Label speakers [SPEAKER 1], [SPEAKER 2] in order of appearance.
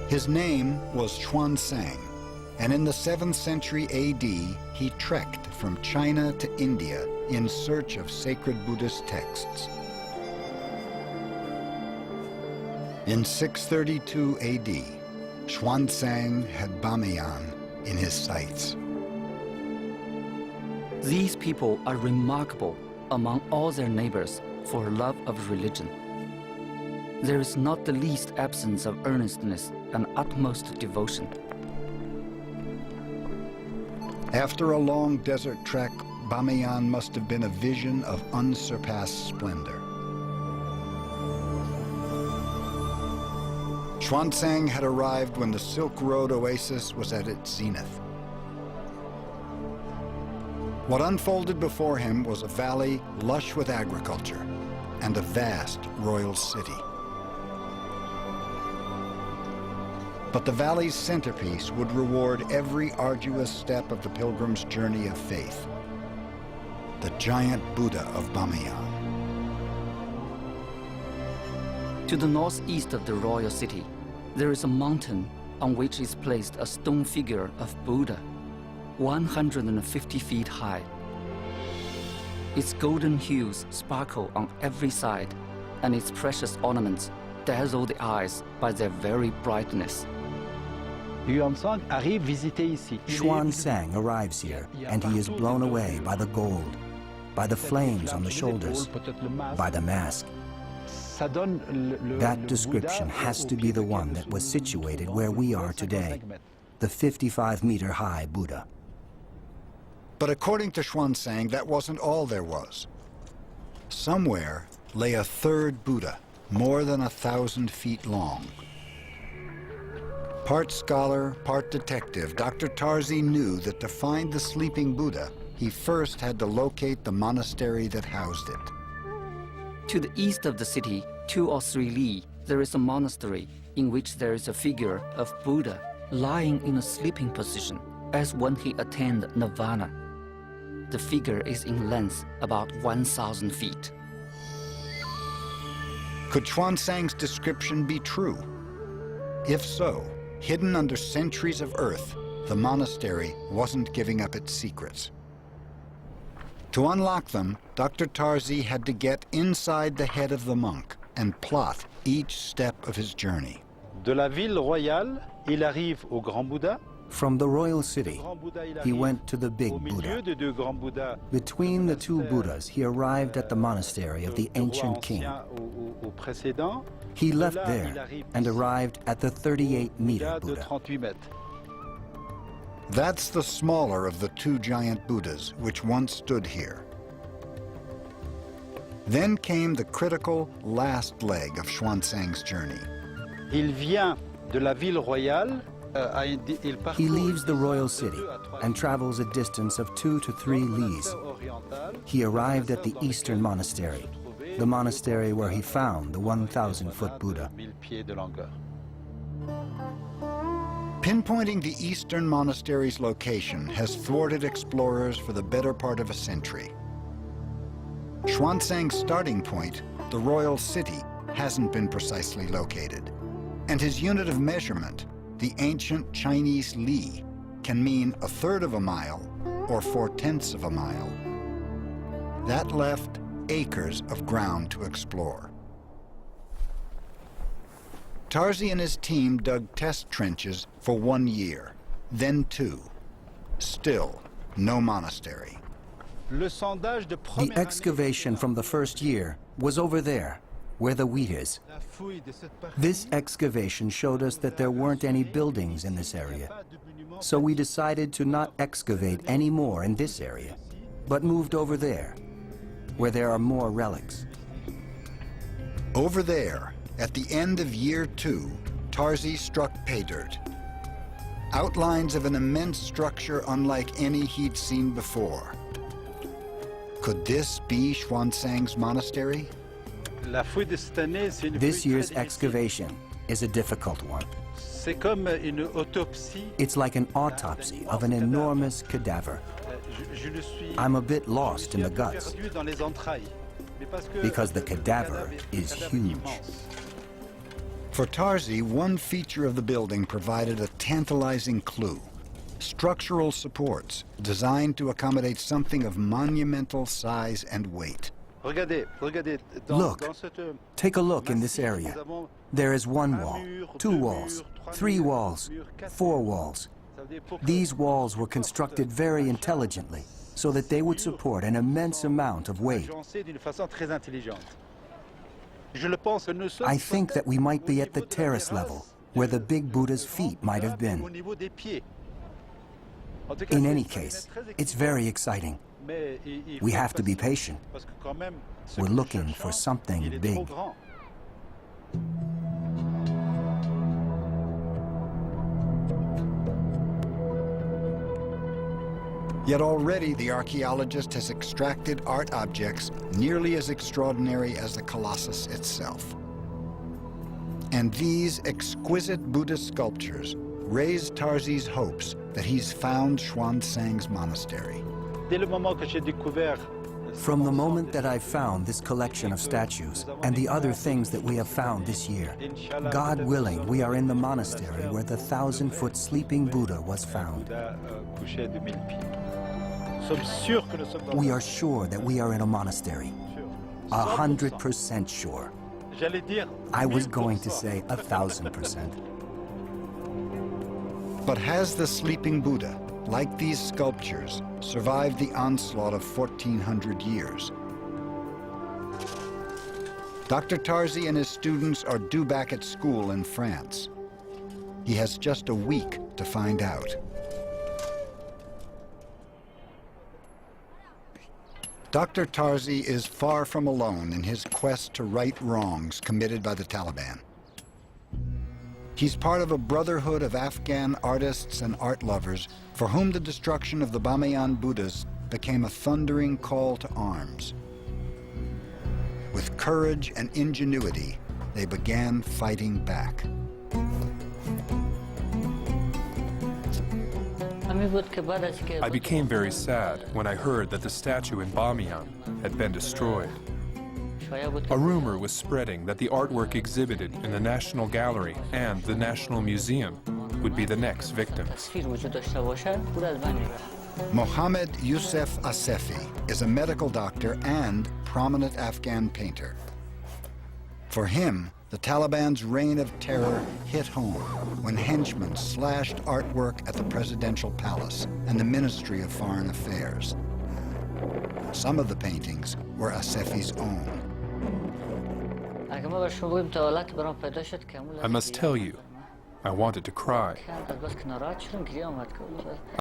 [SPEAKER 1] His name was Xuanzang, and in the 7th century AD, he trekked from China to India in search of sacred Buddhist texts. In 632 AD, Xuanzang had Bamyan in his sights.
[SPEAKER 2] These people are remarkable among all their neighbors for love of religion. There is not the least absence of earnestness and utmost devotion.
[SPEAKER 1] After a long desert trek, Bamyan must have been a vision of unsurpassed splendor. Xuanzang had arrived when the Silk Road oasis was at its zenith. What unfolded before him was a valley lush with agriculture and a vast royal city. But the valley's centerpiece would reward every arduous step of the pilgrim's journey of faith, the giant Buddha of Bamyan.
[SPEAKER 2] To the northeast of the royal city, there is a mountain on which is placed a stone figure of Buddha, 150 feet high. Its golden hues sparkle on every side, and its precious ornaments dazzle the eyes by their very brightness.
[SPEAKER 3] Xuanzang arrives here, and he is blown away by the gold, by the flames on the shoulders, by the mask. That description has to be the one that was situated where we are today, the 55-meter-high Buddha.
[SPEAKER 1] But according to Xuanzang, that wasn't all there was. Somewhere lay a third Buddha, more than 1,000 feet long. Part scholar, part detective, Dr. Tarzi knew that to find the sleeping Buddha, he first had to locate the monastery that housed it.
[SPEAKER 2] To the east of the city, 2 or 3 li, there is a monastery in which there is a figure of Buddha lying in a sleeping position as when he attained nirvana. The figure is in length about 1,000 feet.
[SPEAKER 1] Could Xuanzang's description be true? If so, hidden under centuries of earth, the monastery wasn't giving up its secrets. To unlock them, Dr. Tarzi had to get inside the head of the monk and plot each step of his journey.
[SPEAKER 4] De la ville royale, il arrive au Grand Bouddha.
[SPEAKER 3] From the royal city, he went to the big Buddha. Between the 2 Buddhas, he arrived at the monastery of the ancient king. He left there and arrived at the 38-meter Buddha.
[SPEAKER 1] That's the smaller of the 2 giant Buddhas which once stood here. Then came the critical last leg of Xuanzang's journey.
[SPEAKER 4] Il vient de la ville royale.
[SPEAKER 3] He leaves the royal city and travels a distance of 2 to 3 lis. He arrived at the eastern monastery, the monastery where he found the 1,000-foot Buddha.
[SPEAKER 1] Pinpointing the eastern monastery's location has thwarted explorers for the better part of a century. Xuanzang's starting point, the royal city, hasn't been precisely located, and his unit of measurement, the ancient Chinese li, can mean 1/3 of a mile or 4/10 of a mile. That left acres of ground to explore. Tarzi and his team dug test trenches for 1 year, then 2. Still, no monastery.
[SPEAKER 3] The excavation from the first year was over there, where the wheat is. This excavation showed us that there weren't any buildings in this area. So we decided to not excavate any more in this area, but moved over there, where there are more relics.
[SPEAKER 1] Over there, at the end of year 2, Tarzi struck pay dirt. Outlines of an immense structure unlike any he'd seen before. Could this be Xuanzang's monastery?
[SPEAKER 3] This year's excavation is a difficult one. It's like an autopsy of an enormous cadaver. I'm a bit lost in the guts,
[SPEAKER 4] because
[SPEAKER 3] the cadaver is huge.
[SPEAKER 1] For Tarzi, one feature of the building provided a tantalizing clue. Structural supports designed to accommodate something of monumental size and weight.
[SPEAKER 3] Look, take a look in this area. There is one wall, 2 walls, 3 walls, 4 walls. These walls were constructed very intelligently so that they would support an immense amount of weight. I think that we might be at the terrace level, where the big Buddha's feet might have been. In any case, it's very exciting. We have to be patient. We're looking for something big.
[SPEAKER 1] Yet already the archaeologist has extracted art objects nearly as extraordinary as the Colossus itself. And these exquisite Buddhist sculptures raise Tarzi's hopes that he's found Xuanzang's monastery.
[SPEAKER 3] From the moment that I found this collection of statues and the other things that we have found this year, God willing, we are in the monastery where the 1,000-foot sleeping Buddha was found. We are sure that we are in a monastery. 100% sure. I was going to say 1,000%.
[SPEAKER 1] But has the sleeping Buddha, like these sculptures, survived the onslaught of 1,400 years? Dr. Tarzi and his students are due back at school in France. He has just a week to find out. Dr. Tarzi is far from alone in his quest to right wrongs committed by the Taliban. He's part of a brotherhood of Afghan artists and art lovers for whom the destruction of the Bamyan Buddhas became a thundering call to arms. With courage and ingenuity, they began fighting back.
[SPEAKER 5] I became very sad when I heard that the statue in Bamyan had been destroyed. A rumor was spreading that the artwork exhibited in the National Gallery and the National Museum would be the next victims.
[SPEAKER 1] Mohammed Youssef Assefi is a medical doctor and prominent Afghan painter. For him, the Taliban's reign of terror hit home when henchmen slashed artwork at the presidential palace and the Ministry of Foreign Affairs. Some of the paintings were Assefi's own.
[SPEAKER 5] I must tell you, I wanted to cry.